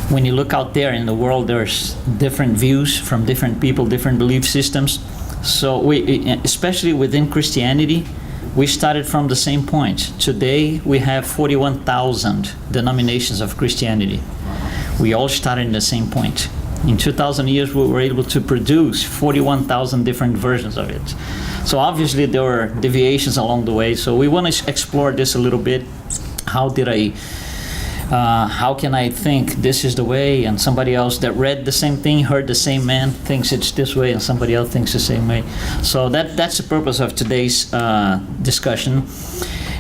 when you look out there in the world, there's different views from different people, different belief systems. So we, especially within Christianity, we started from the same point. Today we have 41,000 denominations of Christianity. We all started in the same point. In 2,000 years, we were able to produce 41,000 different versions of it. So obviously there were deviations along the way. So we want to explore this a little bit. How can I think this is the way, and somebody else that read the same thing, heard the same man, thinks it's this way, and somebody else thinks the same way. So that's the purpose of today's discussion.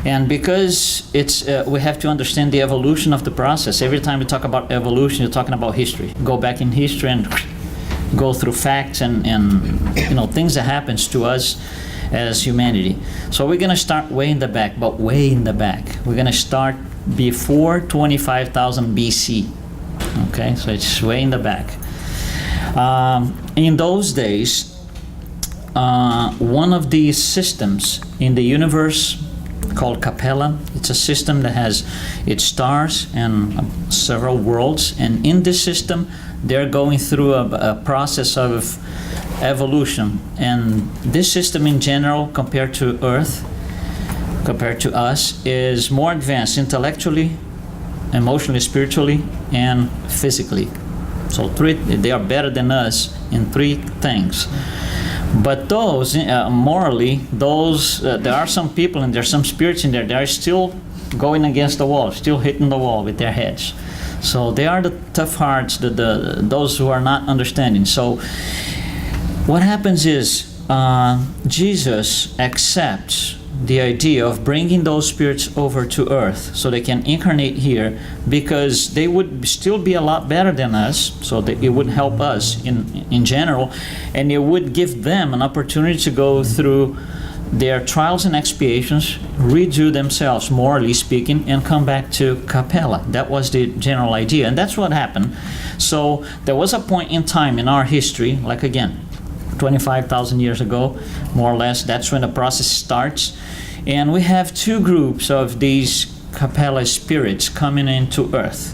And because it's we have to understand the evolution of the process. Every time we talk about evolution, you're talking about history. Go back in history and go through facts and things that happens to us as humanity. So we're going to start way in the back, but way in the back. We're going to start before 25,000 BC. Okay, so it's way in the back. In those days, one of these systems in the universe called Capella, it's a system that has its stars and several worlds, and in this system they're going through a process of evolution. And this system in general, compared to Earth, compared to us, is more advanced intellectually, emotionally, spiritually, and physically. So they are better than us in three things. But those, morally, there are some people and there's some spirits in there that are still going against the wall, still hitting the wall with their heads. So they are the tough hearts, those who are not understanding. So what happens is Jesus accepts the idea of bringing those spirits over to Earth so they can incarnate here, because they would still be a lot better than us, so that it would help us in general, and it would give them an opportunity to go through their trials and expiations, redo themselves, morally speaking, and come back to Capella. That was the general idea, and that's what happened. So there was a point in time in our history, like again, 25,000 years ago, more or less, that's when the process starts. And we have two groups of these Capella spirits coming into Earth.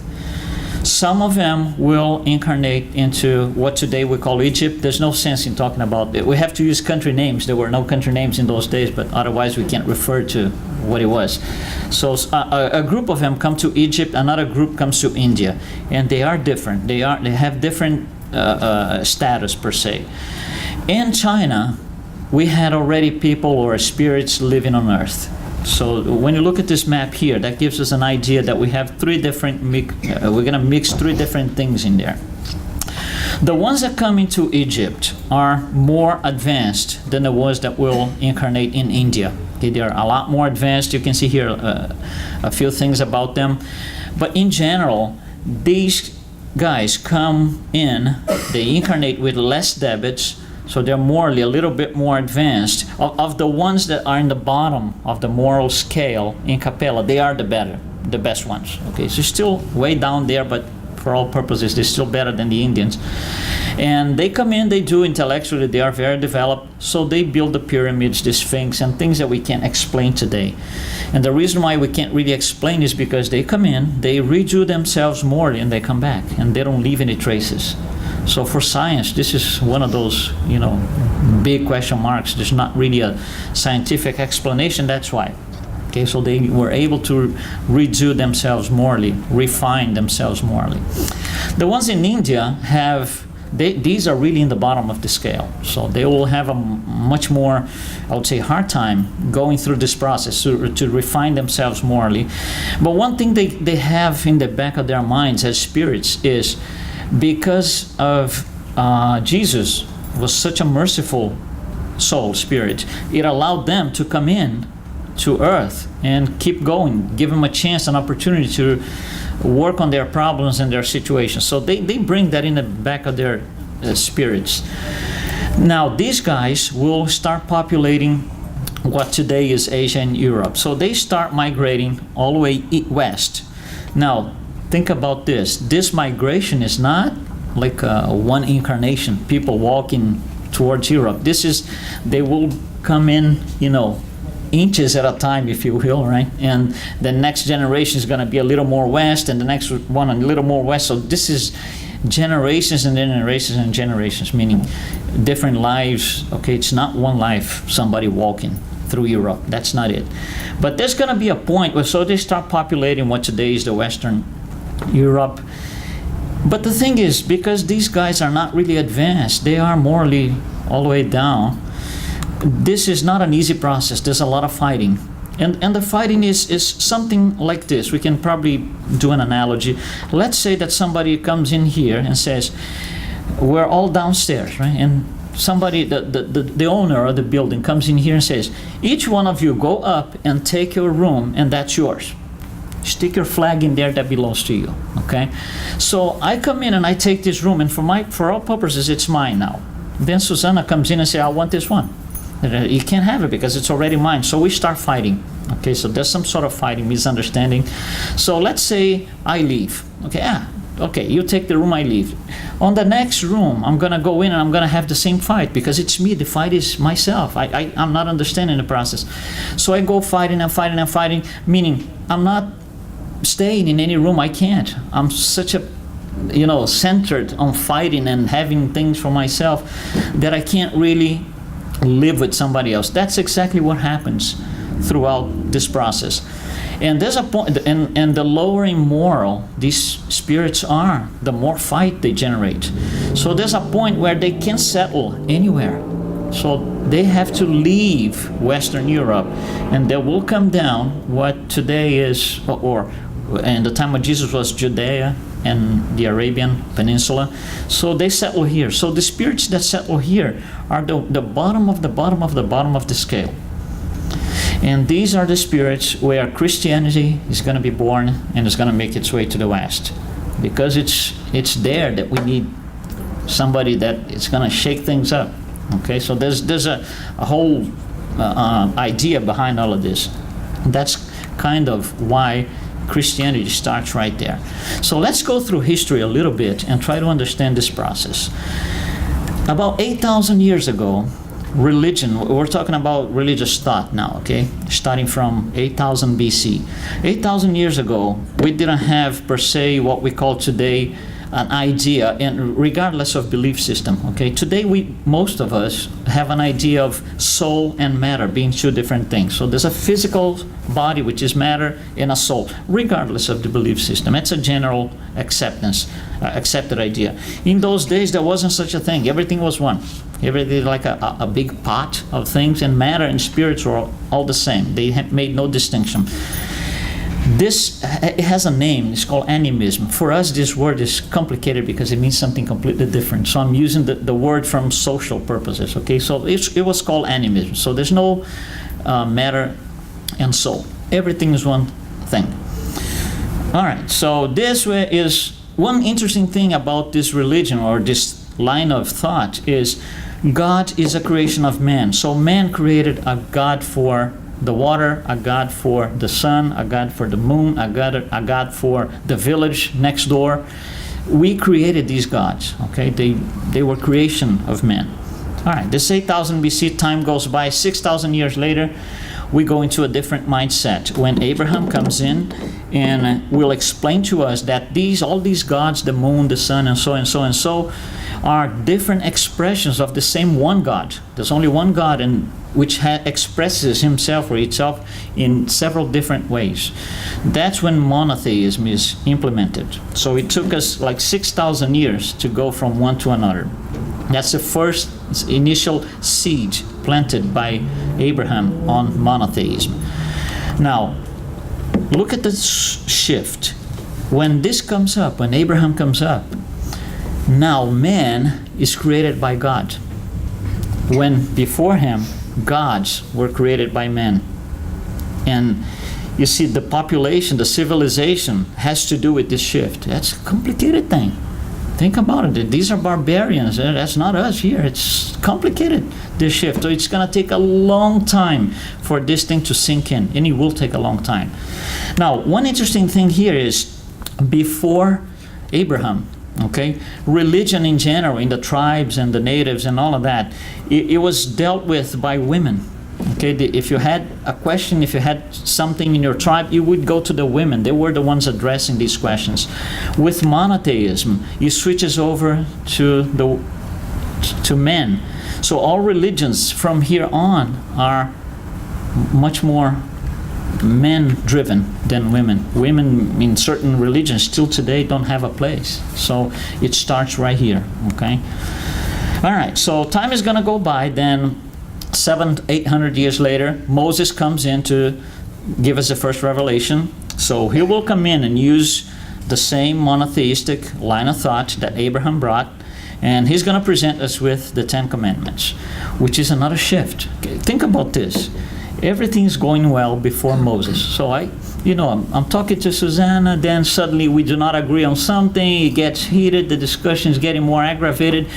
Some of them will incarnate into what today we call Egypt. There's no sense in talking about it. We have to use country names. There were no country names in those days, but otherwise we can't refer to what it was. So a group of them come to Egypt, another group comes to India, and they are different. They have different status per se. In China, we had already people or spirits living on Earth. So when you look at this map here, that gives us an idea that we have three different, we're going to mix three different things in there. The ones that come into Egypt are more advanced than the ones that will incarnate in India. Okay, they are a lot more advanced. You can see here a few things about them. But in general, these guys come in, they incarnate with less debits, so they're morally a little bit more advanced. Of the ones that are in the bottom of the moral scale in Capella, they are the best ones. Okay, so still way down there, but for all purposes, they're still better than the Indians. And they come in, they do intellectually, they are very developed, so they build the pyramids, the Sphinx, and things that we can't explain today. And the reason why we can't really explain is because they come in, they redo themselves morally, and they come back, and they don't leave any traces. So for science, this is one of those, big question marks. There's not really a scientific explanation, that's why. Okay, so they were able to redo themselves morally, refine themselves morally. The ones in India these are really in the bottom of the scale. So they will have a much more, I would say, hard time going through this process to refine themselves morally. But one thing they have in the back of their minds as spirits is, because of Jesus was such a merciful soul, spirit, it allowed them to come in to Earth and keep going, give them a chance, an opportunity to work on their problems and their situations. So they bring that in the back of their spirits. Now these guys will start populating what today is Asia and Europe. So they start migrating all the way west. Now think about this. This migration is not like one incarnation, people walking towards Europe. They will come in, inches at a time, if you will, right? And the next generation is going to be a little more west, and the next one a little more west. So this is generations and generations and generations, meaning different lives. Okay, it's not one life, somebody walking through Europe. That's not it. But there's going to be a point where, so they start populating what today is the Western Europe. But the thing is, because these guys are not really advanced, they are morally all the way down, this is not an easy process. There's a lot of fighting. And the fighting is something like this. We can probably do an analogy. Let's say that somebody comes in here and says, we're all downstairs, right? And somebody, the owner of the building comes in here and says, each one of you go up and take your room, and that's yours. Stick your flag in there that belongs to you, okay? So I come in and I take this room, and for all purposes, it's mine now. Then Susanna comes in and says, I want this one. You can't have it because it's already mine. So we start fighting. Okay, so there's some sort of fighting, misunderstanding. So let's say I leave. Okay, you take the room, I leave. On the next room, I'm going to go in and I'm going to have the same fight because it's me. The fight is myself. I'm not understanding the process. So I go fighting and fighting and fighting, meaning I'm not staying in any room. I can't. I'm such a, centered on fighting and having things for myself that I can't really live with somebody else. That's exactly what happens throughout this process. And there's a point, and the lower immoral these spirits are, the more fight they generate. So there's a point where they can't settle anywhere. So they have to leave Western Europe, and they will come down what today is, or in the time of Jesus was Judea and the Arabian Peninsula. So they settle here. So the spirits that settle here are the bottom of the bottom of the bottom of the scale. And these are the spirits where Christianity is going to be born and is going to make its way to the West. Because it's there that we need somebody that is going to shake things up. Okay, so there's a whole idea behind all of this. That's kind of why Christianity starts right there. So let's go through history a little bit and try to understand this process. About 8,000 years ago, religion, we're talking about religious thought now, okay? Starting from 8,000 BC. 8,000 years ago, we didn't have per se what we call today an idea, and regardless of belief system, okay? Today, most of us have an idea of soul and matter being two different things. So there's a physical body, which is matter, and a soul, regardless of the belief system. It's a general accepted idea. In those days, there wasn't such a thing. Everything was one. Everything like a big pot of things, and matter and spirits were all the same. They made no distinction. This, it has a name. It's called animism. For us, this word is complicated because it means something completely different. So I'm using the word from social purposes, okay? So it was called animism. So there's no matter and soul. Everything is one thing. All right, so this is one interesting thing about this religion or this line of thought is God is a creation of man. So man created a God for the water, a God for the sun, a God for the moon, a God for the village next door. We created these gods, okay? They were creation of men. All right, this 8,000 BC, time goes by. 6,000 years later, we go into a different mindset. When Abraham comes in and will explain to us that all these gods, the moon, the sun, and so and so and so, are different expressions of the same one God. There's only one God, and which expresses himself or itself in several different ways. That's when monotheism is implemented. So it took us like 6,000 years to go from one to another. That's the first initial seed planted by Abraham on monotheism. Now, look at the shift. When this comes up, when Abraham comes up, now man is created by God. When before him, gods were created by men. And you see, the population, the civilization has to do with this shift. That's a complicated thing. Think about it. These are barbarians. That's not us here. It's complicated, this shift. So it's going to take a long time for this thing to sink in. And it will take a long time. Now, one interesting thing here is before Abraham, okay, religion in general, in the tribes and the natives and all of that, it was dealt with by women. Okay, if you had a question, if you had something in your tribe, you would go to the women. They were the ones addressing these questions. With monotheism, it switches over to men. So all religions from here on are much more men-driven than women. Women in certain religions still today don't have a place. So it starts right here, okay? All right, so time is going to go by. Then 700-800 years later, Moses comes in to give us the first revelation. So he will come in and use the same monotheistic line of thought that Abraham brought, and he's going to present us with the Ten Commandments, which is another shift. Okay, think about this. Everything's going well before Moses. So I'm talking to Susanna, then suddenly we do not agree on something, it gets heated, the discussion is getting more aggravated.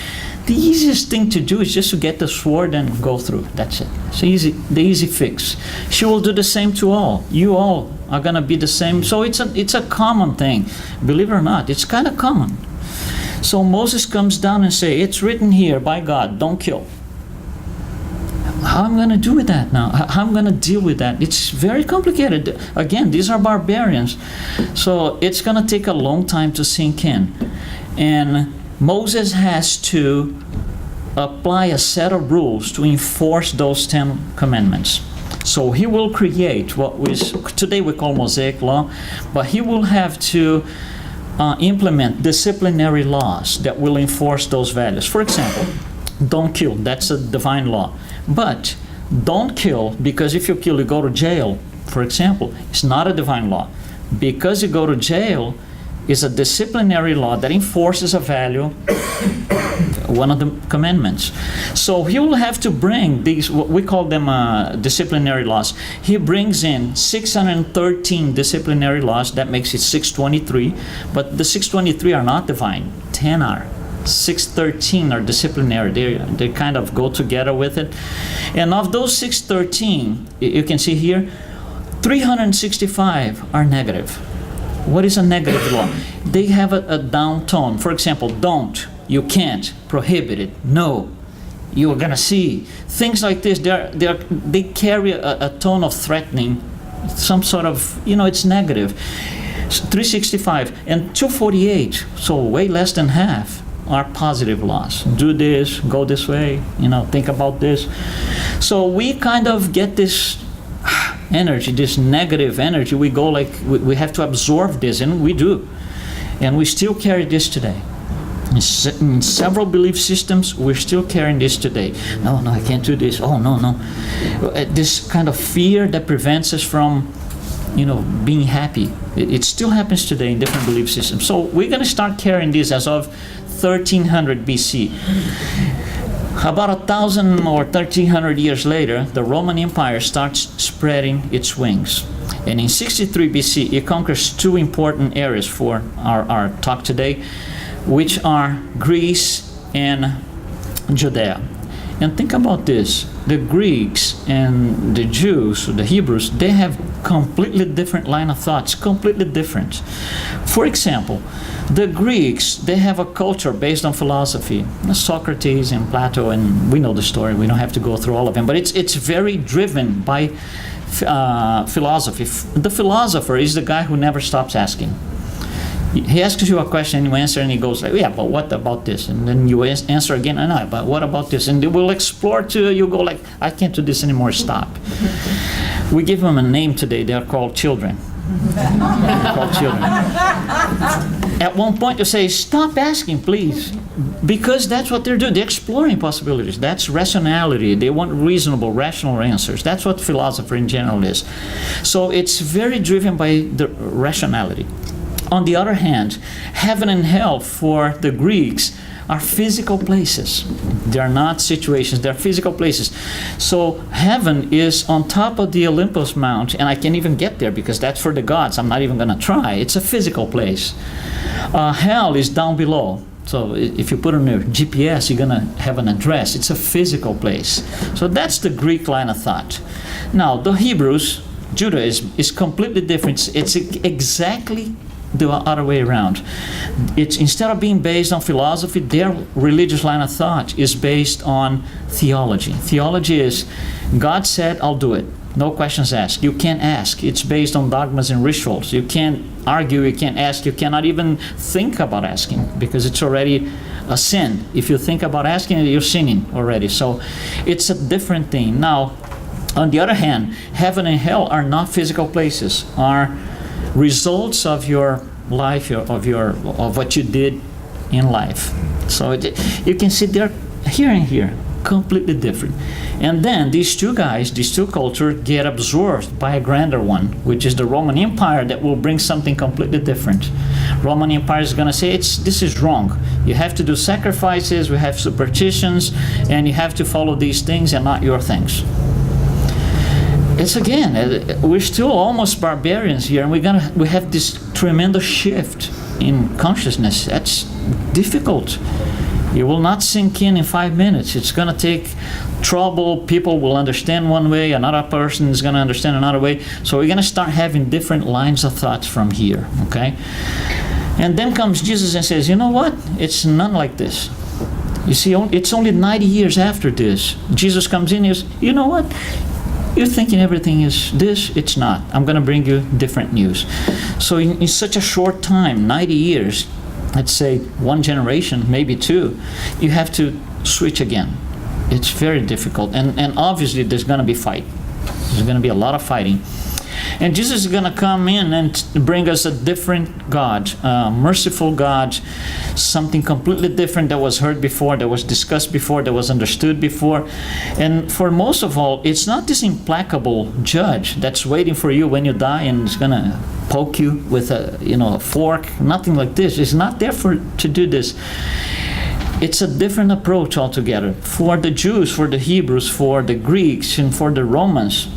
The easiest thing to do is just to get the sword and go through. That's it. It's the easy fix. She will do the same to all. You all are going to be the same. So it's a common thing. Believe it or not, it's kind of common. So Moses comes down and say, it's written here by God, don't kill. How am I going to do with that now? How am I going to deal with that? It's very complicated. Again, these are barbarians. So it's going to take a long time to sink in. And Moses has to apply a set of rules to enforce those 10 commandments. So he will create what today we call Mosaic law, but he will have to implement disciplinary laws that will enforce those values. For example, don't kill. That's a divine law. But don't kill, because if you kill, you go to jail, for example. It's not a divine law. Because you go to jail is a disciplinary law that enforces a value, one of the commandments. So he will have to bring these, what we call them disciplinary laws. He brings in 613 disciplinary laws. That makes it 623. But the 623 are not divine. 10 are. 613 are disciplinary. They kind of go together with it. And of those 613, you can see here, 365 are negative. What is a negative law? They have a down tone. For example, don't, you can't, prohibited, no, you are gonna see. Things like this, they carry a tone of threatening, some sort of, it's negative. 365 and 248, so way less than half, are positive laws. Do this, go this way, think about this. So we kind of get this energy, this negative energy. We go like, we have to absorb this, and we do. And we still carry this today. In several belief systems, we're still carrying this today. No, I can't do this. Oh, no. This kind of fear that prevents us from, being happy. It still happens today in different belief systems. So we're going to start carrying this as of 1300 BC. About 1,000 or 1,300 years later, the Roman Empire starts spreading its wings. And in 63 BC, it conquers two important areas for our talk today, which are Greece and Judea. And think about this. The Greeks and the Jews, the Hebrews, they have completely different line of thoughts, completely different. For example, the Greeks, they have a culture based on philosophy. Socrates and Plato, and we know the story. We don't have to go through all of them. But it's very driven by philosophy. The philosopher is the guy who never stops asking. He asks you a question, you answer, and he goes like, yeah, but what about this? And then you answer again, I know, but what about this? And they will explore to you, go like, I can't do this anymore, stop. We give them a name today. They are called children. They're called children. At one point you say, stop asking, please. Because that's what they're doing. They're exploring possibilities. That's rationality. They want reasonable, rational answers. That's what philosophy in general is. So it's very driven by the rationality. On the other hand, heaven and hell for the Greeks are physical places. They are not situations, they're physical places. So heaven is on top of the Olympus Mount, and I can't even get there because that's for the gods. I'm not even going to try. It's a physical place. Hell is down below. So if you put on your GPS, you're going to have an address. It's a physical place. So that's the Greek line of thought. Now, the Hebrews, Judaism, is completely different. It's exactly the other way around. It's instead of being based on philosophy, their religious line of thought is based on theology. Theology is, God said, I'll do it. No questions asked. You can't ask. It's based on dogmas and rituals. You can't argue, you can't ask, you cannot even think about asking because it's already a sin. If you think about asking, you're sinning already. So it's a different thing. Now, on the other hand, heaven and hell are not physical places, are results of your life, of what you did in life. So you can see they're here and here, completely different. And then these two guys, these two cultures get absorbed by a grander one, which is the Roman Empire, that will bring something completely different. Roman Empire is going to say, this is wrong. You have to do sacrifices, we have superstitions, and you have to follow these things and not your things. It's again, we're still almost barbarians here, and we have this tremendous shift in consciousness. That's difficult. It will not sink in 5 minutes. It's going to take trouble. People will understand one way, another person is going to understand another way. So we're going to start having different lines of thoughts from here, okay? And then comes Jesus and says, you know what? It's none like this. You see, it's only 90 years after this. Jesus comes in and says, you know what? You're thinking everything is this. It's not. I'm going to bring you different news. So in such a short time, 90 years, let's say one generation, maybe two, you have to switch again. It's very difficult. And obviously there's going to be fight. There's going to be a lot of fighting. And Jesus is going to come in and bring us a different God, merciful God, something completely different that was heard before, that was discussed before, that was understood before. And for most of all, it's not this implacable judge that's waiting for you when you die and is going to poke you with a fork. Nothing like this. It's not there to do this. It's a different approach altogether. For the Jews, for the Hebrews, for the Greeks, and for the Romans,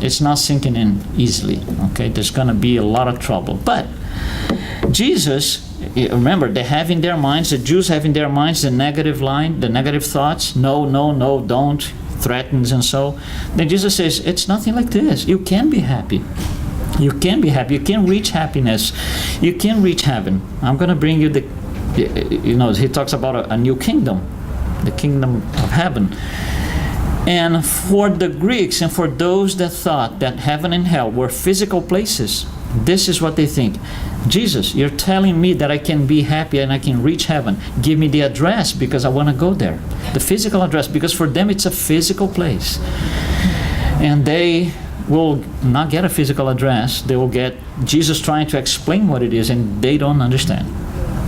it's not sinking in easily, okay? There's going to be a lot of trouble. But Jesus, remember, they have in their minds, the Jews have in their minds the negative line, the negative thoughts, no, no, no, don't, threatens and so. Then Jesus says, it's nothing like this. You can be happy. You can be happy. You can reach happiness. You can reach heaven. I'm going to bring you he talks about a new kingdom, the kingdom of heaven. And for the Greeks and for those that thought that heaven and hell were physical places, this is what they think. Jesus, you're telling me that I can be happy and I can reach heaven. Give me the address because I want to go there. The physical address, because for them it's a physical place. And they will not get a physical address. They will get Jesus trying to explain what it is, and they don't understand.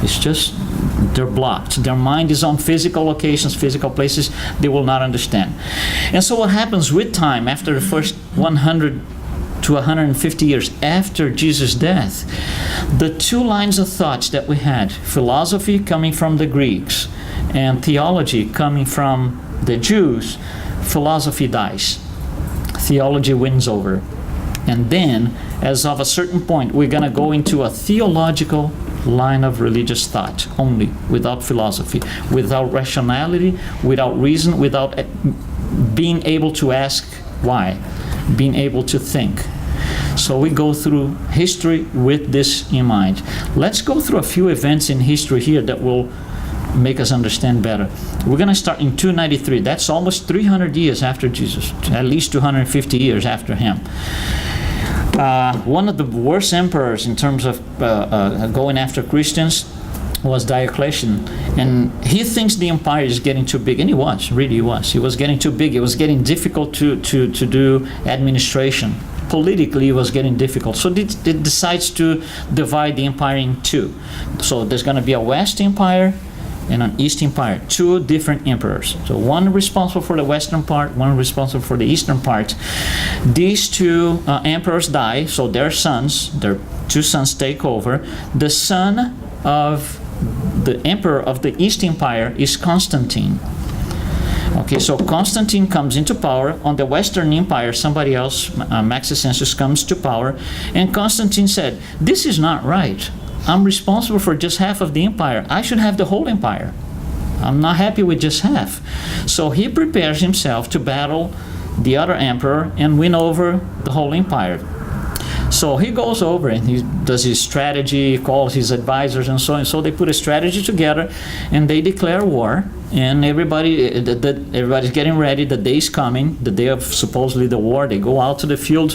It's just, they're blocked. Their mind is on physical locations, physical places. They will not understand. And so what happens with time, after the first 100 to 150 years after Jesus' death, the two lines of thoughts that we had, philosophy coming from the Greeks and theology coming from the Jews, philosophy dies. Theology wins over. And then, as of a certain point, we're going to go into a theological line of religious thought only, without philosophy, without rationality, without reason, without being able to ask why, being able to think. So we go through history with this in mind. Let's go through a few events in history here that will make us understand better. We're going to start in 293. That's almost 300 years after Jesus, at least 250 years after him. One of the worst emperors in terms of going after Christians was Diocletian. And he thinks the empire is getting too big. And he was, really he was. He was getting too big. It was getting difficult to do administration. Politically, it was getting difficult. So it decides to divide the empire in two. So there's going to be a West Empire and an East Empire, two different emperors. So one responsible for the western part, one responsible for the eastern part. These two emperors die, so their two sons take over. The son of the emperor of the East Empire is Constantine. Okay, so Constantine comes into power. On the Western Empire, somebody else, Maxentius, comes to power. And Constantine said, this is not right. I'm responsible for just half of the empire. I should have the whole empire. I'm not happy with just half. So he prepares himself to battle the other emperor and win over the whole empire. So he goes over and he does his strategy, calls his advisors and so on. So they put a strategy together and they declare war. And everybody's getting ready. The day's coming, the day of supposedly the war. They go out to the field.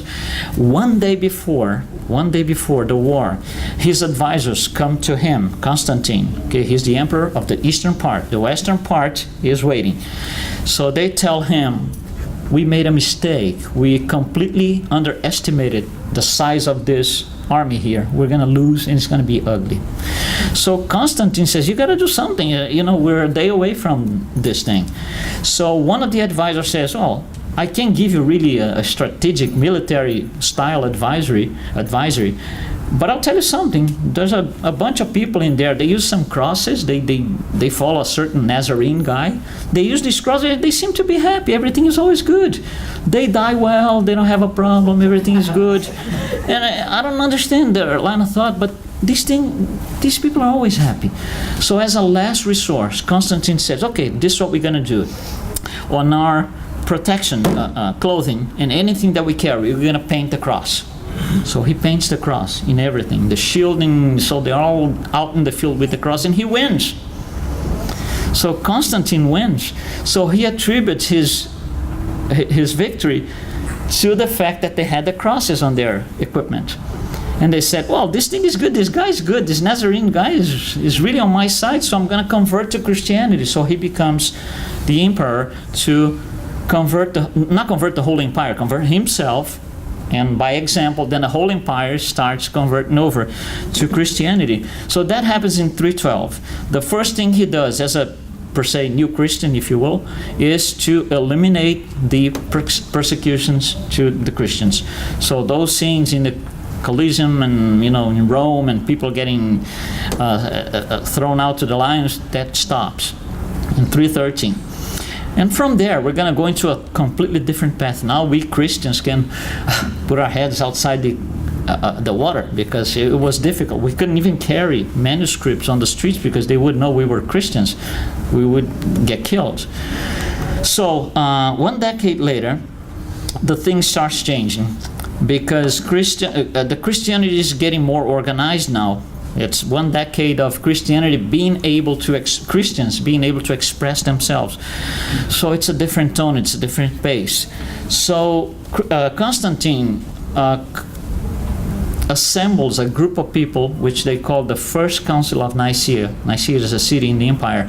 One day before the war, his advisors come to him, Constantine. Okay, he's the emperor of the eastern part. The western part is waiting. So they tell him, we made a mistake. We completely underestimated the size of this army here. We're going to lose and it's going to be ugly. So Constantine says, you got to do something. We're a day away from this thing. So one of the advisors says, oh, I can't give you really a strategic military style advisory, but I'll tell you something. There's a bunch of people in there. They use some crosses. They follow a certain Nazarene guy. They use these crosses. They seem to be happy. Everything is always good. They die well. They don't have a problem. Everything is good. And I don't understand their line of thought, but these people are always happy. So as a last resource, Constantine says, okay, this is what we're going to do. On our protection, clothing, and anything that we carry, we're going to paint the cross. So he paints the cross in everything, the shielding, so they're all out in the field with the cross, and he wins. So Constantine wins. So he attributes his victory to the fact that they had the crosses on their equipment. And they said, well, this thing is good, this guy is good, this Nazarene guy is really on my side, so I'm going to convert to Christianity. So he becomes the emperor to not convert the whole empire, convert himself. And by example, then the whole empire starts converting over to Christianity. So that happens in 312. The first thing he does as a, per se, new Christian, if you will, is to eliminate the persecutions to the Christians. So those scenes in the Colosseum and, in Rome and people getting thrown out to the lions, that stops in 313. And from there, we're going to go into a completely different path. Now we Christians can put our heads outside the water because it was difficult. We couldn't even carry manuscripts on the streets because they would know we were Christians. We would get killed. So 1 decade later, the thing starts changing because the Christianity is getting more organized now. It's 1 decade of Christianity Christians being able to express themselves. So it's a different tone, it's a different pace. So Constantine assembles a group of people, which they call the First Council of Nicaea. Nicaea is a city in the empire.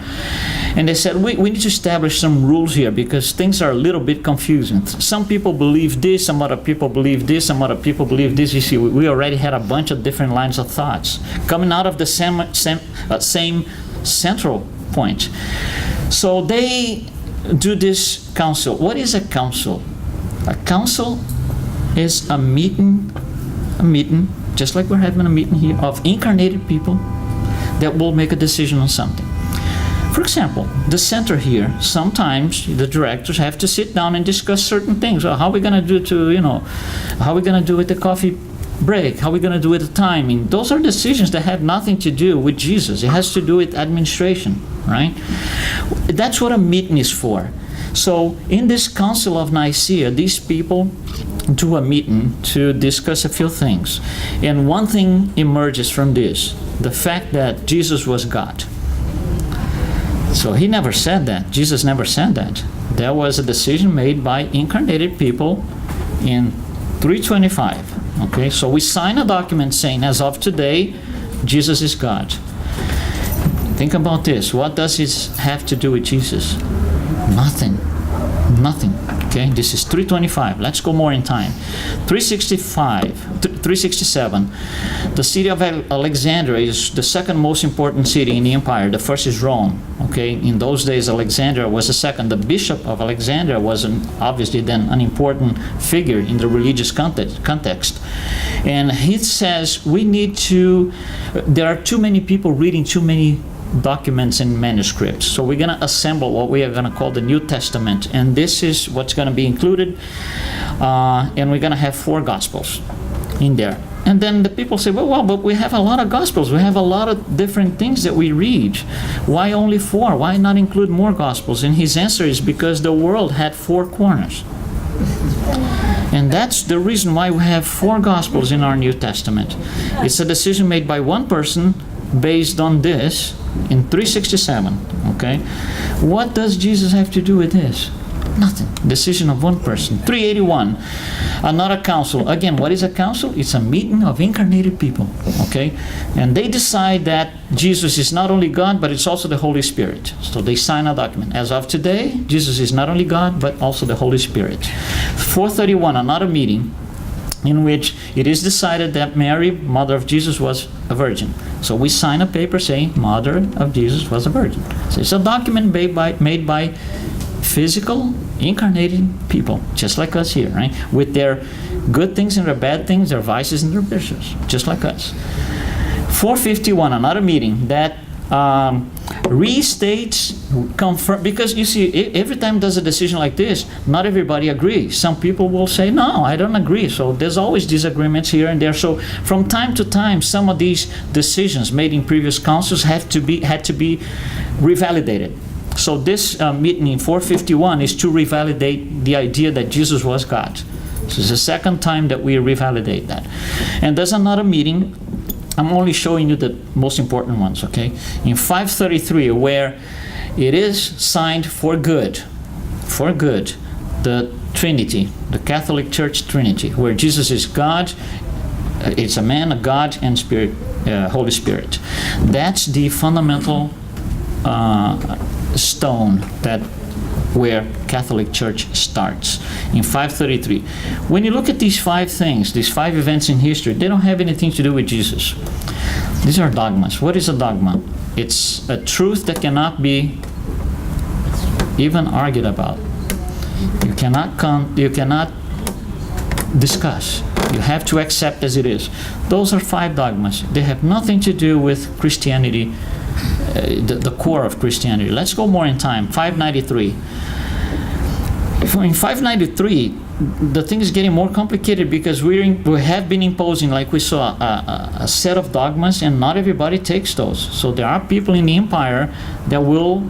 And they said, we need to establish some rules here because things are a little bit confusing. Some people believe this, some other people believe this, some other people believe this. You see, we already had a bunch of different lines of thoughts coming out of the same central point. So they do this council. What is a council? A council is a meeting, just like we're having a meeting here, of incarnated people that will make a decision on something. For example, the center here, sometimes the directors have to sit down and discuss certain things. Well, how are we going to do how are we going to do with the coffee break? How are we going to do with the timing? Those are decisions that have nothing to do with Jesus. It has to do with administration, right? That's what a meeting is for. So in this Council of Nicaea, these people do a meeting to discuss a few things. And one thing emerges from this, the fact that Jesus was God. So he never said that. Jesus never said that. That was a decision made by incarnated people in 325. Okay, so we sign a document saying, as of today, Jesus is God. Think about this. What does this have to do with Jesus? Nothing. Okay, this is 325. Let's go more in time. 367. The city of Alexandria is the second most important city in the empire. The first is Rome. Okay, in those days, Alexandria was the second. The bishop of Alexandria was obviously then an important figure in the religious context. And he says there are too many people reading too many documents and manuscripts. So we're going to assemble what we are going to call the New Testament. And this is what's going to be included. And we're going to have 4 Gospels in there. And then the people say, well, but we have a lot of Gospels. We have a lot of different things that we read. Why only 4? Why not include more Gospels? And his answer is because the world had 4 corners. And that's the reason why we have 4 Gospels in our New Testament. It's a decision made by one person based on this in 367. Okay? What does Jesus have to do with this? Nothing. Decision of one person. 381. Another council. Again, what is a council? It's a meeting of incarnated people. Okay? And they decide that Jesus is not only God, but it's also the Holy Spirit. So they sign a document. As of today, Jesus is not only God, but also the Holy Spirit. 431. Another meeting in which it is decided that Mary, mother of Jesus, was a virgin. So we sign a paper saying mother of Jesus was a virgin. So it's a document made by physical, incarnated people, just like us here, right? With their good things and their bad things, their vices and their virtues, just like us. 451, another meeting that restates, confirm, because you see, every time there's a decision like this, not everybody agrees. Some people will say, no, I don't agree. So there's always disagreements here and there. So from time to time, some of these decisions made in previous councils had to be revalidated. So this meeting in 451 is to revalidate the idea that Jesus was God. So it's the second time that we revalidate that. And there's another meeting. I'm only showing you the most important ones, okay? In 533, where it is signed for good, the Trinity, the Catholic Church Trinity, where Jesus is God, it's a man, a God, and Spirit, Holy Spirit. That's the fundamental stone that where Catholic Church starts in 533. When you look at these 5 things, these 5 events in history, they don't have anything to do with Jesus. These are dogmas. What is a dogma? It's a truth that cannot be even argued about. You cannot discuss. You have to accept as it is. Those are 5 dogmas. They have nothing to do with Christianity, the core of Christianity. Let's go more in time. 593. In 593, the thing is getting more complicated because we have been imposing, like we saw, a set of dogmas, and not everybody takes those. So there are people in the empire that will,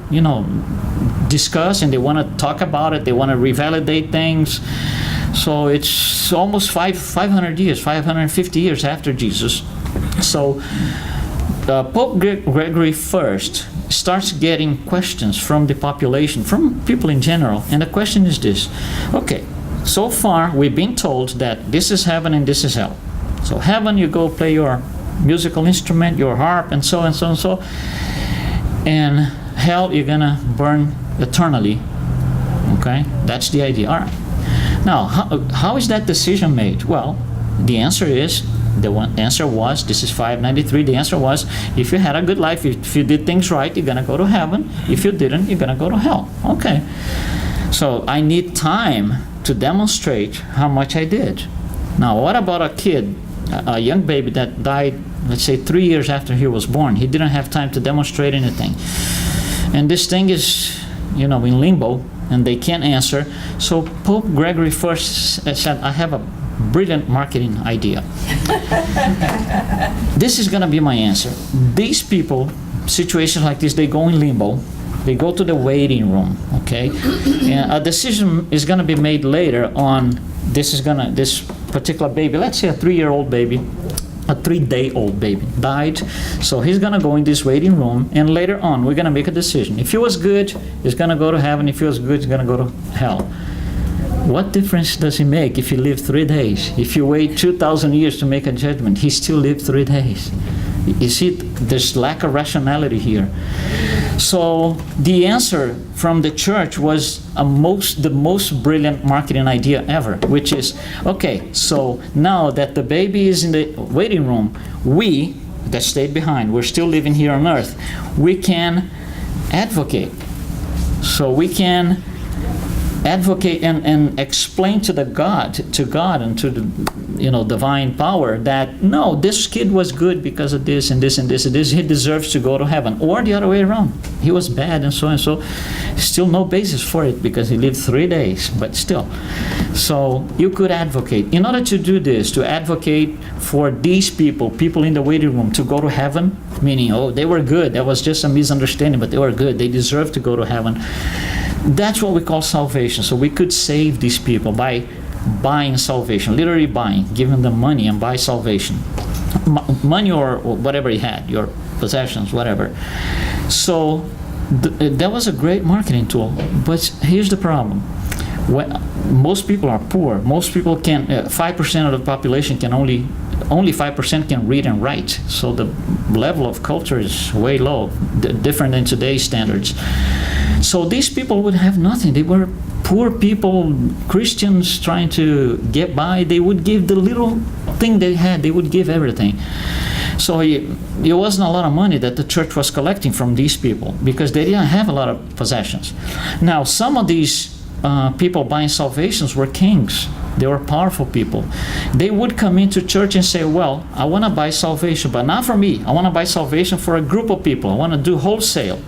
discuss, and they want to talk about it. They want to revalidate things. So it's almost 500 years, 550 years after Jesus. So Pope Gregory I starts getting questions from the population, from people in general, and the question is this. Okay, so far we've been told that this is heaven and this is hell. So heaven, you go play your musical instrument, your harp, and so and so and so. And hell, you're gonna burn eternally. Okay, that's the idea. All right. Now, how is that decision made? Well, the answer is, this is 593, the answer was, if you had a good life, if you did things right, you're going to go to heaven. If you didn't, you're going to go to hell. Okay. So I need time to demonstrate how much I did. Now, what about a kid, a young baby that died, let's say 3 years after he was born? He didn't have time to demonstrate anything. And this thing is, in limbo, and they can't answer. So Pope Gregory I said, I have a brilliant marketing idea. This is going to be my answer. These people, situations like this, they go in limbo. They go to the waiting room, okay? And a decision is going to be made later on, this particular baby, let's say a 3-year-old baby, a 3-day-old baby died. So he's going to go in this waiting room, and later on, we're going to make a decision. If he was good, he's going to go to heaven. If he was good, he's going to go to hell. What difference does he make if he lived 3 days? If you wait 2,000 years to make a judgment, he still lived 3 days. You see, there's lack of rationality here. So the answer from the church was the most brilliant marketing idea ever, which is, okay, so now that the baby is in the waiting room, we that stayed behind, we're still living here on earth, we can advocate. So we can advocate and explain to God and to the divine power that no, this kid was good because of this and this and this and this. He deserves to go to heaven, or the other way around. He was bad and so and so. Still no basis for it because he lived 3 days, but still. So you could advocate. In order to do this, to advocate for these people in the waiting room to go to heaven, meaning, oh, they were good. That was just a misunderstanding, but they were good. They deserve to go to heaven. That's what we call salvation. So we could save these people by buying salvation, literally buying, giving them money and buy salvation. Money or whatever he had, your possessions, whatever. So that was a great marketing tool. But here's the problem. Most people are poor. Most people can, 5% of the population can only 5% can read and write. So the level of culture is way low, different than today's standards. So these people would have nothing. They were poor people, Christians trying to get by. They would give the little thing they had. They would give everything. So it wasn't a lot of money that the church was collecting from these people because they didn't have a lot of possessions. Now, some of these people buying salvations were kings. They were powerful people. They would come into church and say, well, I want to buy salvation, but not for me. I want to buy salvation for a group of people. I want to do wholesale.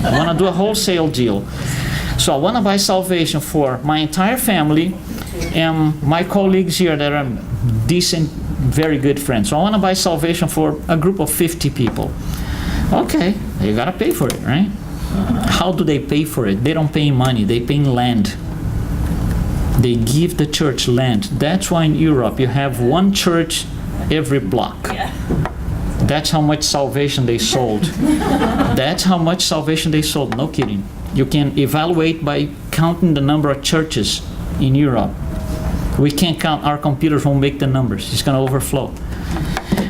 I want to do a wholesale deal. So I want to buy salvation for my entire family and my colleagues here that are decent, very good friends. So I want to buy salvation for a group of 50 people. Okay, you got to pay for it, right? How do they pay for it? They don't pay in money. They pay in land. They give the church land. That's why in Europe you have one church every block. Yeah. That's how much salvation they sold. That's how much salvation they sold. No kidding. You can evaluate by counting the number of churches in Europe. We can't count. Our computers won't make the numbers. It's going to overflow.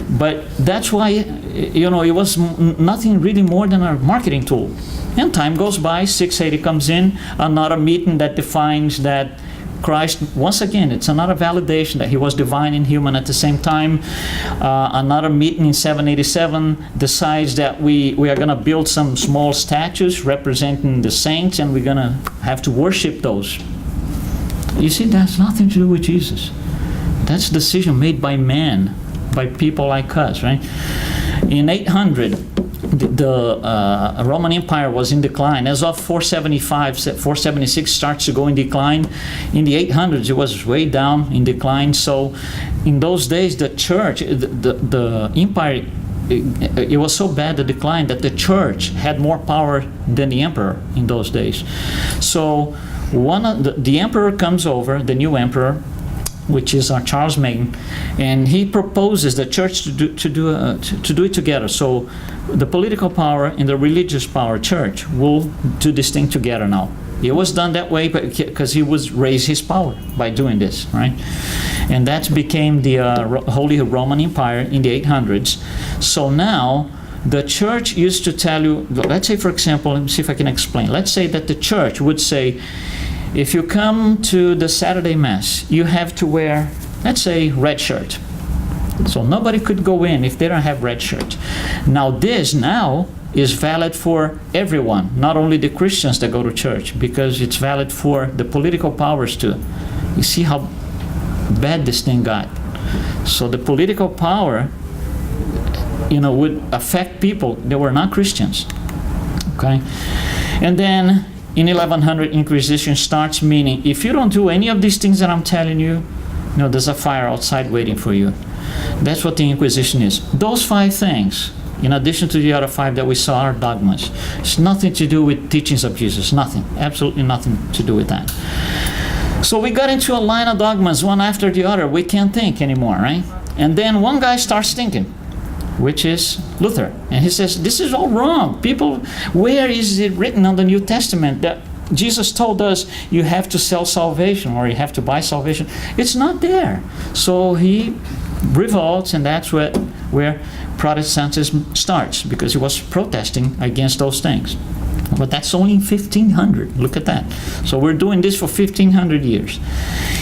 But that's why, it was nothing really more than a marketing tool. And time goes by, 680 comes in, another meeting that defines that Christ, once again, it's another validation that he was divine and human at the same time. Another meeting in 787 decides that we are going to build some small statues representing the saints, and we're going to have to worship those. You see, that's nothing to do with Jesus. That's a decision made by man, by people like us, right? In 800, the Roman Empire was in decline. As of 475, 476 starts to go in decline. In the 800s, it was way down in decline. So in those days, the church, the empire, it was so bad, the decline, that the church had more power than the emperor in those days. So the emperor comes over, the new emperor, which is Charles Maine, and he proposes the church to do it together. So the political power and the religious power, church, will do this thing together now. It was done that way because he would raise his power by doing this, right? And that became the Holy Roman Empire in the 800s. So now the church used to tell you, let's say, for example, let me see if I can explain. Let's say that the church would say, if you come to the Saturday Mass, you have to wear, let's say, red shirt. So nobody could go in if they don't have red shirt. Now this is valid for everyone, not only the Christians that go to church, because it's valid for the political powers too. You see how bad this thing got. So the political power, would affect people that were not Christians. Okay? And then in 1100, Inquisition starts, meaning if you don't do any of these things that I'm telling you, there's a fire outside waiting for you. That's what the Inquisition is. Those 5 things, in addition to the other 5 that we saw, are dogmas. It's nothing to do with teachings of Jesus. Nothing. Absolutely nothing to do with that. So we got into a line of dogmas, one after the other. We can't think anymore, right? And then one guy starts thinking, which is Luther. And he says, this is all wrong. People, where is it written on the New Testament that Jesus told us you have to sell salvation or you have to buy salvation? It's not there. So he revolts, and that's where Protestantism starts, because he was protesting against those things. But that's only in 1500. Look at that. So we're doing this for 1500 years.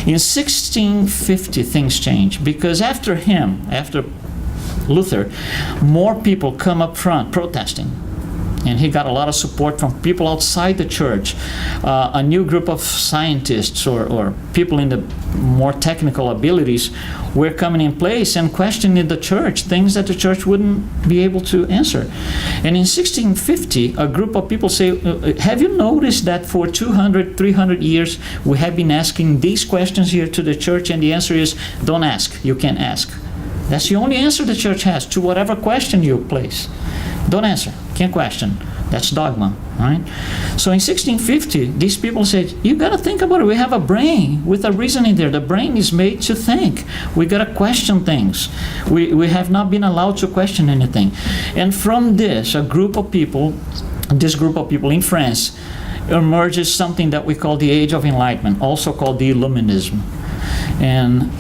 In 1650, things change, because after Luther, more people come up front protesting. And he got a lot of support from people outside the church. A new group of scientists or people in the more technical abilities were coming in place and questioning the church, things that the church wouldn't be able to answer. And in 1650, a group of people say, have you noticed that for 200, 300 years, we have been asking these questions here to the church, and the answer is, don't ask, you can't ask. That's the only answer the church has to whatever question you place. Don't answer, can't question. That's dogma, right? So in 1650, these people said, you got to think about it. We have a brain with a reasoning there. The brain is made to think. We got to question things. We have not been allowed to question anything. And from this, this group of people in France emerges something that we call the Age of Enlightenment, also called the Illuminism. And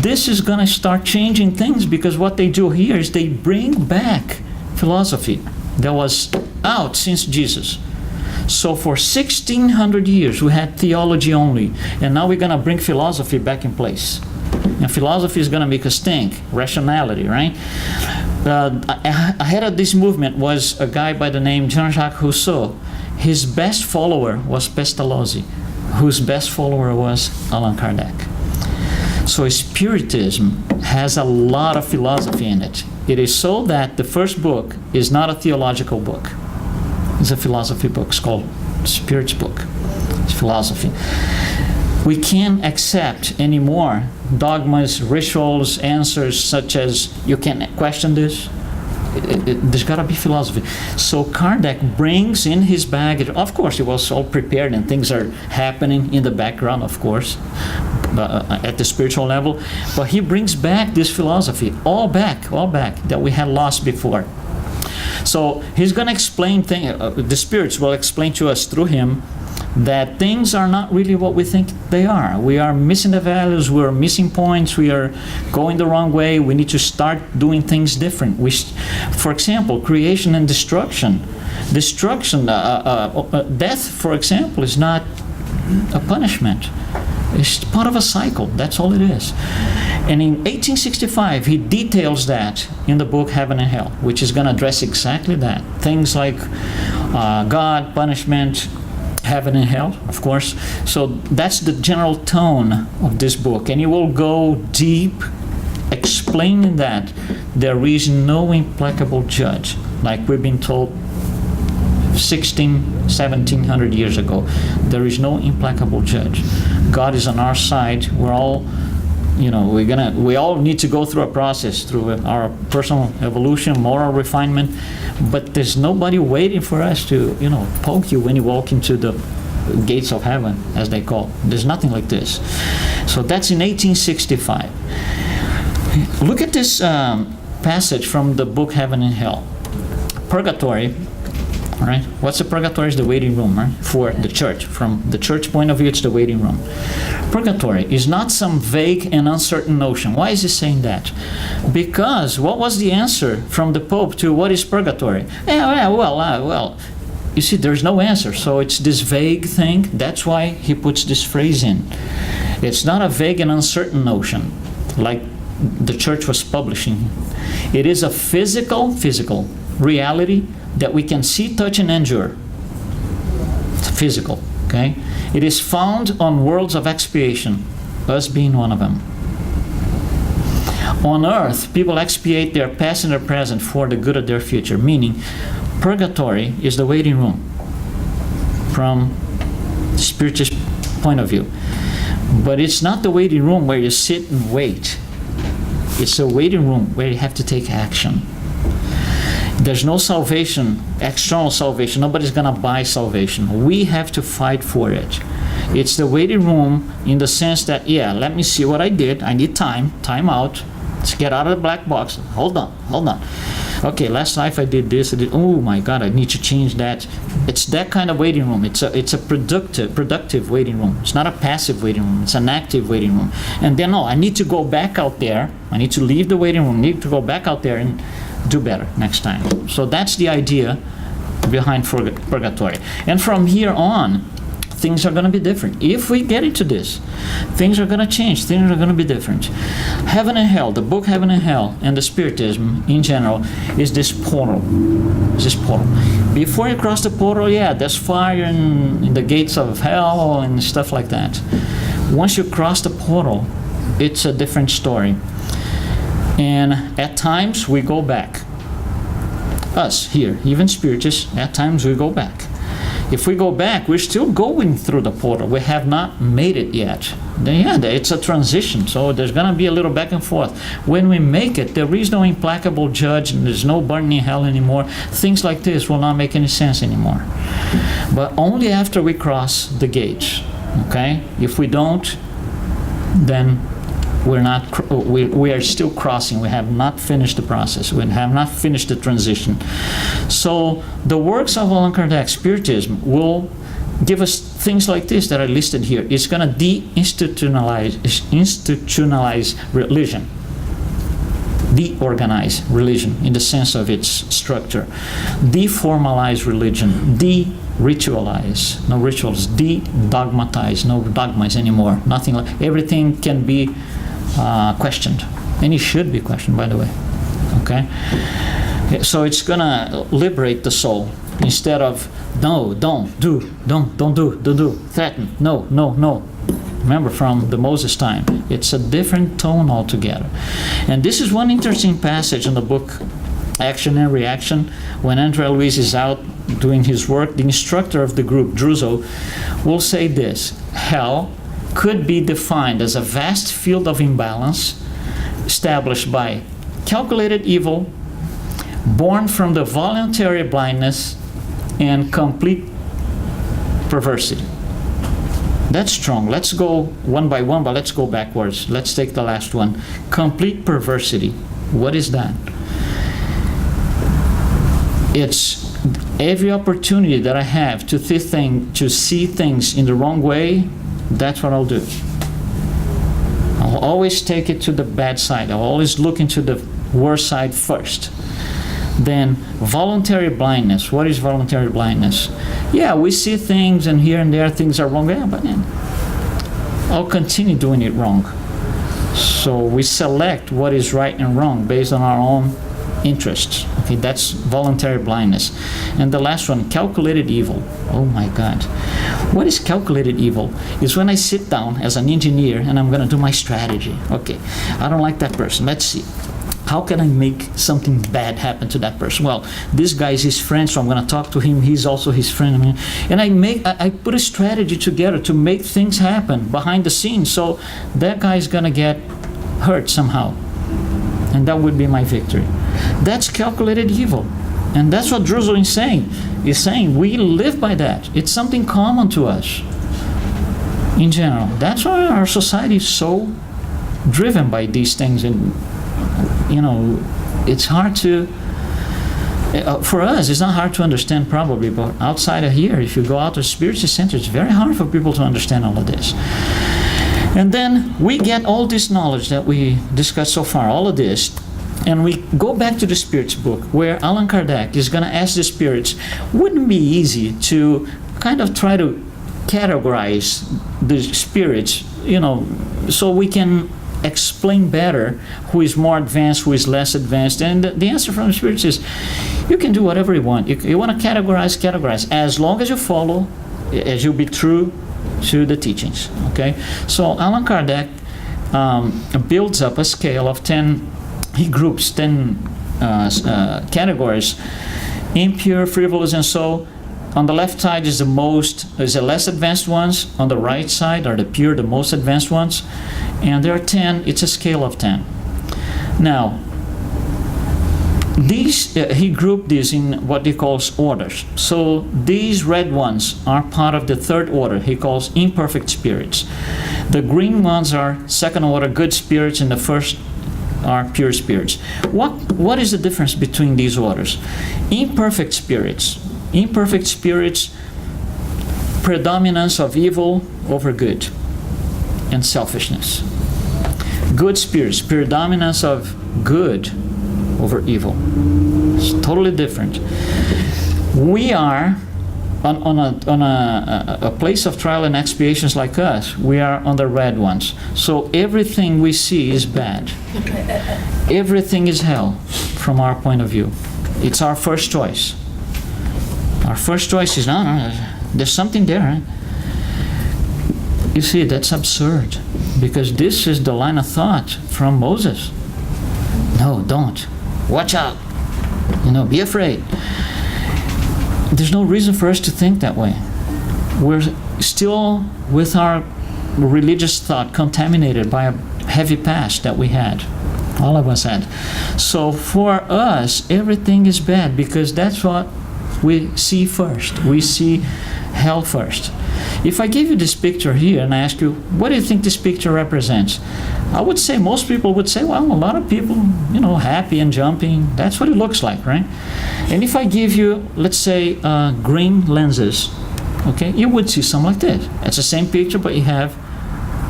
this is going to start changing things, because what they do here is they bring back philosophy that was out since Jesus. So for 1600 years we had theology only, and now we're going to bring philosophy back in place. And philosophy is going to make us think, rationality, right? Ahead of this movement was a guy by the name Jean-Jacques Rousseau. His best follower was Pestalozzi, whose best follower was Allan Kardec. So Spiritism has a lot of philosophy in it. It is so that the first book is not a theological book. It's a philosophy book. It's called Spirit's book. It's philosophy. We can't accept anymore dogmas, rituals, answers such as, you can't question this. There's got to be philosophy. So Kardec brings in his baggage. Of course, he was all prepared and things are happening in the background, of course, at the spiritual level. But he brings back this philosophy, all back, that we had lost before. So he's going to explain things. The spirits will explain to us through him that things are not really what we think they are. We are missing the values, we are missing points, we are going the wrong way, we need to start doing things different. For example, creation and destruction. Death, for example, is not a punishment. It's part of a cycle, that's all it is. And in 1865, he details that in the book Heaven and Hell, which is going to address exactly that. Things like God, punishment, heaven and hell, of course. So that's the general tone of this book. And it will go deep, explaining that there is no implacable judge, like we've been told 1700 years ago. There is no implacable judge. God is on our side. We're all, we all need to go through a process, through our personal evolution, moral refinement, but there's nobody waiting for us to, poke you when you walk into the gates of heaven, as they call it. There's nothing like this. So that's in 1865. Look at this passage from the book Heaven and Hell. Purgatory, right? What's the purgatory? Is the waiting room, right? For the church. From the church point of view, it's the waiting room. Purgatory is not some vague and uncertain notion. Why is he saying that? Because what was the answer from the Pope to what is purgatory? Well, you see, there's no answer. So it's this vague thing. That's why he puts this phrase in. It's not a vague and uncertain notion like the church was publishing. It is a physical reality that we can see, touch, and endure. It's physical, okay? It is found on worlds of expiation, us being one of them. On earth, people expiate their past and their present for the good of their future, meaning purgatory is the waiting room from the spiritual point of view. But it's not the waiting room where you sit and wait. It's a waiting room where you have to take action. There's no salvation, external salvation. Nobody's going to buy salvation. We have to fight for it. It's the waiting room in the sense that, let me see what I did. I need time out. Let's get out of the black box. Hold on. Okay, last life I did this. Oh my God, I need to change that. It's that kind of waiting room. It's a productive waiting room. It's not a passive waiting room. It's an active waiting room. And then, I need to go back out there. I need to leave the waiting room. I need to go back out there and do better next time. So that's the idea behind purgatory. And from here on, things are going to be different. If we get into this, things are going to change. Things are going to be different. Heaven and Hell, the book Heaven and Hell, and the Spiritism in general, is this portal. Before you cross the portal, there's fire in the gates of hell and stuff like that. Once you cross the portal, it's a different story. And at times we go back. Us here, even Spiritists, at times we go back. If we go back, we're still going through the portal. We have not made it yet. It's a transition, so there's going to be a little back and forth. When we make it, there is no implacable judge, and there's no burning hell anymore. Things like this will not make any sense anymore. But only after we cross the gates, okay? If we don't, then we are still crossing. We have not finished the process. We have not finished the transition. So the works of Allan Kardec, Spiritism, will give us things like this that are listed here. It's going to institutionalize religion. De-organize religion in the sense of its structure. Deformalize religion. De-ritualize. No rituals. De-dogmatize. No dogmas anymore. Nothing like. Everything can be questioned, and it should be questioned, by the way. Okay. So it's going to liberate the soul instead of no, don't do, threaten, no. Remember from the Moses time, it's a different tone altogether. And this is one interesting passage in the book Action and Reaction. When Andre Luiz is out doing his work, the instructor of the group, Druso, will say this: hell could be defined as a vast field of imbalance established by calculated evil, born from the voluntary blindness and complete perversity. That's strong. Let's go one by one, but let's go backwards. Let's take the last one. Complete perversity. What is that? It's every opportunity that I have to see things in the wrong way. That's what I'll do. I'll always take it to the bad side. I'll always look into the worst side first. Then voluntary blindness. What is voluntary blindness? Yeah, we see things, and here and there things are wrong. Yeah, but then I'll continue doing it wrong. So we select what is right and wrong based on our own interests. Okay, that's voluntary blindness. And the last one, calculated evil. Oh my God. What is calculated evil? It's when I sit down as an engineer and I'm going to do my strategy. Okay, I don't like that person. Let's see. How can I make something bad happen to that person? Well, this guy is his friend, so I'm going to talk to him. He's also his friend. And I put a strategy together to make things happen behind the scenes. So that guy is going to get hurt somehow. And that would be my victory. That's calculated evil. And that's what Druso is saying. He's saying we live by that. It's something common to us in general. That's why our society is so driven by these things. And it's hard to, for us, it's not hard to understand probably, but outside of here, if you go out to spiritual centers, it's very hard for people to understand all of this. And then we get all this knowledge that we discussed so far, all of this, and we go back to the Spirits book, where Allan Kardec is going to ask the spirits, wouldn't it be easy to kind of try to categorize the spirits, so we can explain better who is more advanced, who is less advanced. And the answer from the spirits is, you can do whatever you want. You want to categorize, as long as you follow, as you be true to the teachings. Okay? So Allan Kardec builds up a scale of 10, he groups 10 categories: impure, frivolous, and so. On the left side is the less advanced ones. On the right side are the pure, the most advanced ones. And there are 10, it's a scale of 10. Now, these he grouped these in what he calls orders. So these red ones are part of the third order he calls imperfect spirits. The green ones are second order good spirits, and the first are pure spirits. What is the difference between these orders? Imperfect spirits, predominance of evil over good and selfishness. Good spirits, predominance of good over evil. It's totally different. We are on a place of trial and expiations like us. We are on the red ones. So everything we see is bad. Everything is hell from our point of view. It's our first choice. Our first choice is, no, there's something there. Right? You see, that's absurd, because this is the line of thought from Moses. No, don't. Watch out. Be afraid. There's no reason for us to think that way. We're still with our religious thought contaminated by a heavy past that we had. All of us had. So for us, everything is bad because that's what we see first. We see hell first. If I give you this picture here and I ask you, what do you think this picture represents? I would say most people would say, well, a lot of people, happy and jumping. That's what it looks like, right? And if I give you, let's say, green lenses, okay, you would see something like this. It's the same picture, but you have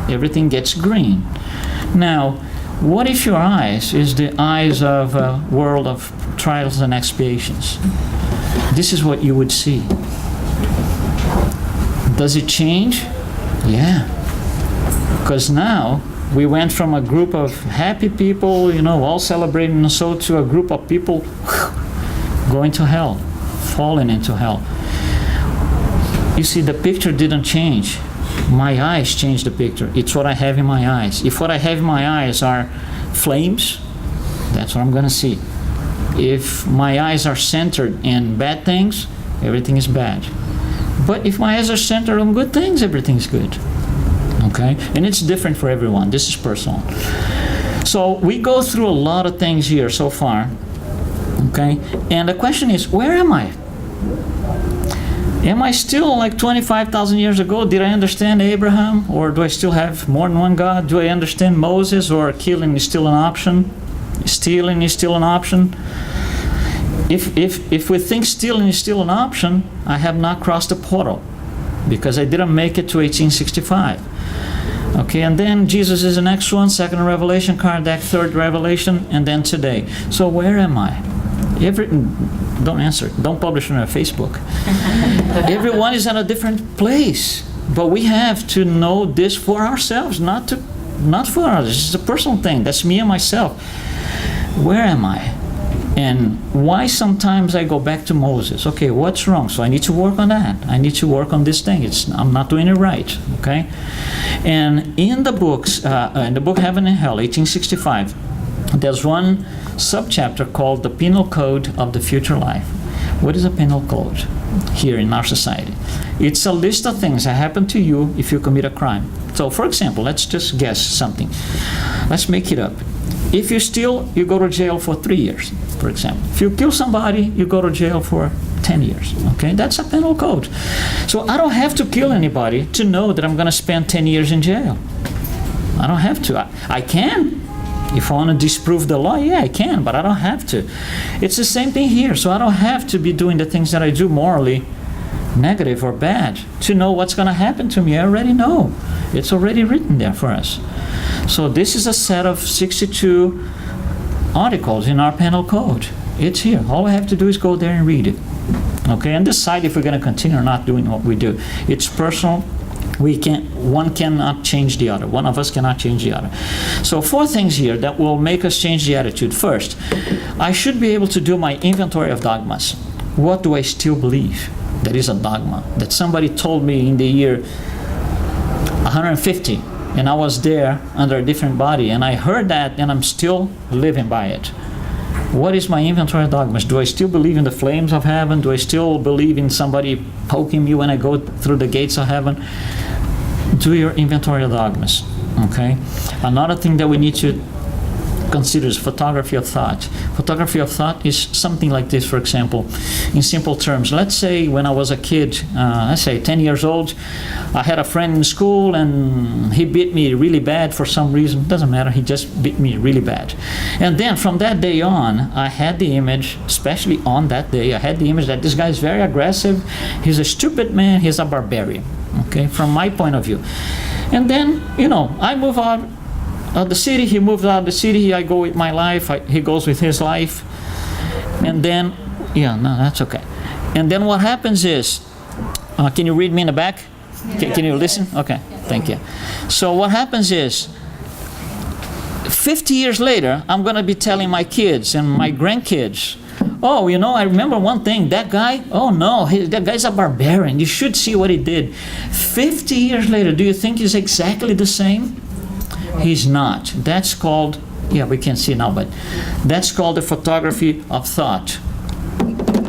everything gets green. Now, what if your eyes is the eyes of a world of trials and expiations? This is what you would see. Does it change? Yeah. Because now we went from a group of happy people, all celebrating and so, to a group of people going to hell, falling into hell. You see, the picture didn't change. My eyes changed the picture. It's what I have in my eyes. If what I have in my eyes are flames, that's what I'm going to see. If my eyes are centered in bad things, everything is bad. But if my eyes are centered on good things, everything's good. Okay? And it's different for everyone. This is personal. So we go through a lot of things here so far. Okay? And the question is, where am I? Am I still like 25,000 years ago? Did I understand Abraham? Or do I still have more than one God? Do I understand Moses? Or killing is still an option? Stealing is still an option? If we think stealing is still an option, I have not crossed the portal because I didn't make it to 1865. Okay, and then Jesus is the next one, second revelation, Kardec, third revelation, and then today. So where am I? Don't answer. Don't publish on our Facebook. Everyone is at a different place, but we have to know this for ourselves, not for others. This is a personal thing. That's me and myself. Where am I? And why sometimes I go back to Moses? Okay, what's wrong? So I need to work on that. I need to work on this thing. I'm not doing it right. Okay, and in the books, in the book Heaven and Hell, 1865, there's one subchapter called the Penal Code of the Future Life. What is a penal code here in our society? It's a list of things that happen to you if you commit a crime. So, for example, let's just guess something. Let's make it up. If you steal, you go to jail for 3 years, for example. If you kill somebody, you go to jail for 10 years. Okay, that's a penal code. So I don't have to kill anybody to know that I'm going to spend 10 years in jail. I don't have to. I can. If I want to disprove the law, yeah, I can, but I don't have to. It's the same thing here. So I don't have to be doing the things that I do morally negative or bad to know what's going to happen to me. I already know. It's already written there for us. So this is a set of 62 articles in our penal code. It's here. All I have to do is go there and read it. Okay, and decide if we're going to continue or not doing what we do. It's personal. One cannot change the other. One of us cannot change the other. So 4 things here that will make us change the attitude. First, I should be able to do my inventory of dogmas. What do I still believe? That is a dogma. That somebody told me in the year 150, and I was there under a different body, and I heard that, and I'm still living by it. What is my inventory of dogmas? Do I still believe in the flames of heaven? Do I still believe in somebody poking me when I go through the gates of heaven? Do your inventory of dogmas, okay? Another thing that we need to consider is photography of thought. Photography of thought is something like this, for example, in simple terms. Let's say when I was a kid, let's say 10 years old, I had a friend in school and he beat me really bad for some reason. Doesn't matter, he just beat me really bad. And then from that day on, I had the image, especially on that day, I had the image that this guy is very aggressive, he's a stupid man, he's a barbarian, okay, from my point of view. And then, I move out of the city, he moved out of the city, I go with my life, he goes with his life. And then, that's okay. And then what happens is, can you read me in the back? Can you listen? Okay, thank you. So what happens is, 50 years later, I'm going to be telling my kids and my grandkids, oh, I remember one thing, that guy, oh no, that guy's a barbarian, you should see what he did. 50 years later, do you think he's exactly the same? He's not. That's called, we can see now, but that's called the photography of thought.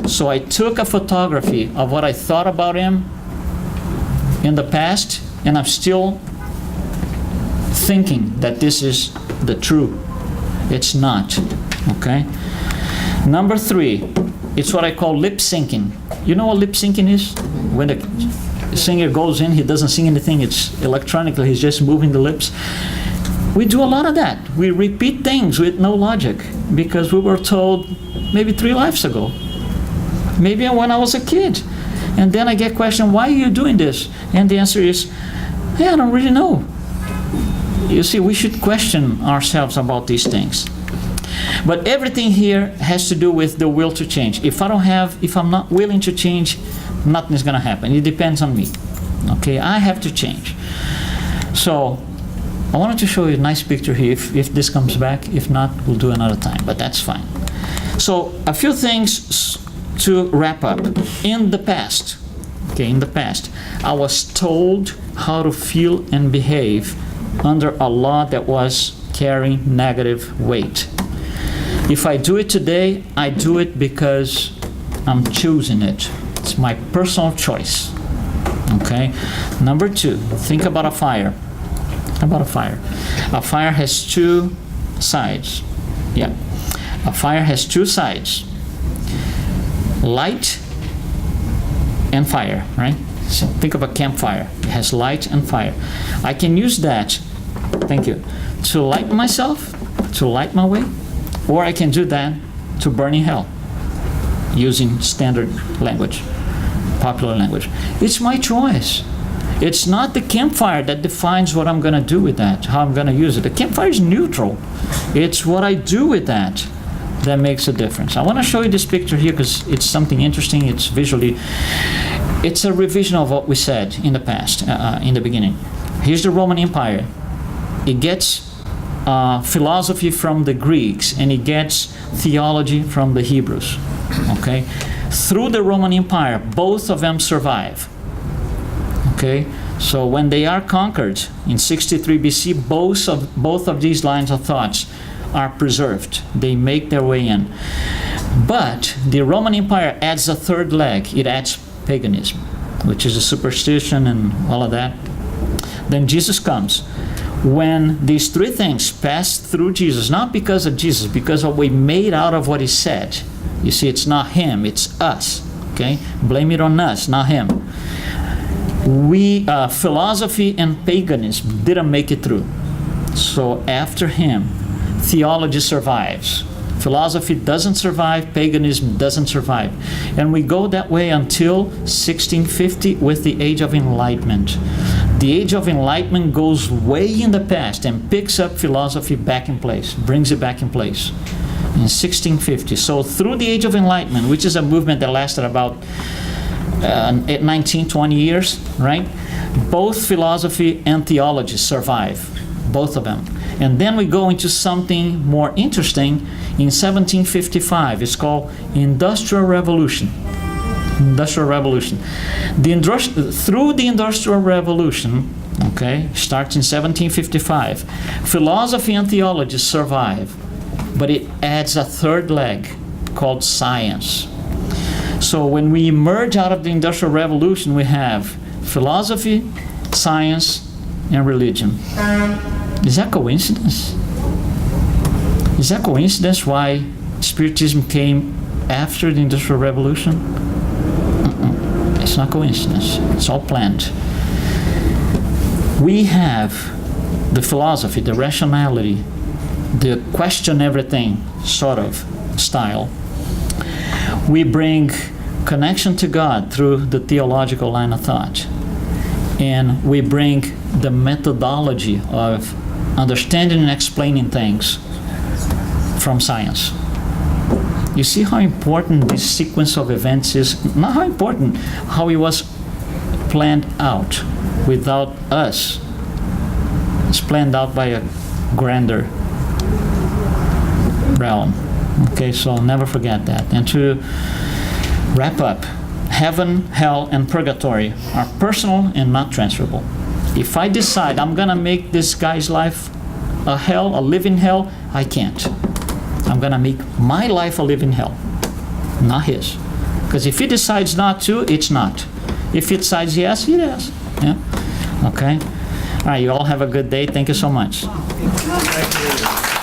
So I took a photography of what I thought about him in the past, and I'm still thinking that this is the truth. It's not, okay? Number 3, it's what I call lip syncing. You know what lip syncing is? When the singer goes in, he doesn't sing anything, it's electronically, he's just moving the lips. We do a lot of that. We repeat things with no logic because we were told maybe 3 lives ago, maybe when I was a kid. And then I get questioned, why are you doing this? And the answer is, hey, I don't really know. You see, we should question ourselves about these things. But everything here has to do with the will to change. If I'm not willing to change, nothing is going to happen. It depends on me. Okay, I have to change. So I wanted to show you a nice picture here, if this comes back. If not, we'll do another time, but that's fine. So a few things to wrap up. In the past, I was told how to feel and behave under a law that was carrying negative weight. If I do it today, I do it because I'm choosing it. It's my personal choice. Okay? Number 2, think about a fire. How about a fire? A fire has 2 sides. Yeah. A fire has 2 sides. Light and fire, right? So think of a campfire. It has light and fire. I can use that, thank you, to light myself, to light my way, or I can do that to burn in hell using standard language, popular language. It's my choice. It's not the campfire that defines what I'm going to do with that, how I'm going to use it. The campfire is neutral. It's what I do with that that makes a difference. I want to show you this picture here because it's something interesting. It's visually, it's a revision of what we said in the past, in the beginning. Here's the Roman Empire. It gets philosophy from the Greeks, and it gets theology from the Hebrews. Okay? Through the Roman Empire, both of them survive. Okay? So when they are conquered in 63 BC, both of these lines of thoughts are preserved. They make their way in. But the Roman Empire adds a third leg. It adds paganism, which is a superstition and all of that. Then Jesus comes. When these 3 things pass through Jesus, not because of Jesus, because of what we made out of what he said. You see, it's not him, it's us. Okay? Blame it on us, not him. Philosophy and paganism didn't make it through. So after him, theology survives. Philosophy doesn't survive, paganism doesn't survive. And we go that way until 1650 with the Age of Enlightenment. The Age of Enlightenment goes way in the past and picks up philosophy back in place, brings it back in place in 1650. So through the Age of Enlightenment, which is a movement that lasted about 19, 20 years, right? Both philosophy and theology survive, both of them. And then we go into something more interesting in 1755. It's called Industrial Revolution. Industrial Revolution. Through the Industrial Revolution, okay, starts in 1755, philosophy and theology survive, but it adds a third leg called science. So when we emerge out of the Industrial Revolution, we have philosophy, science, and religion. Is that coincidence? Is that coincidence why Spiritism came after the Industrial Revolution? It's not coincidence. It's all planned. We have the philosophy, the rationality, the question everything sort of style. We bring connection to God through the theological line of thought. And we bring the methodology of understanding and explaining things from science. You see how important this sequence of events is? Not how important, how it was planned out without us. It's planned out by a grander realm. Okay, so never forget that. And to wrap up, heaven, hell, and purgatory are personal and not transferable. If I decide I'm going to make this guy's life a hell, a living hell, I can't. I'm going to make my life a living hell, not his. Because if he decides not to, it's not. If he decides yes, it is. Yeah? Okay? All right, you all have a good day. Thank you so much. Thank you.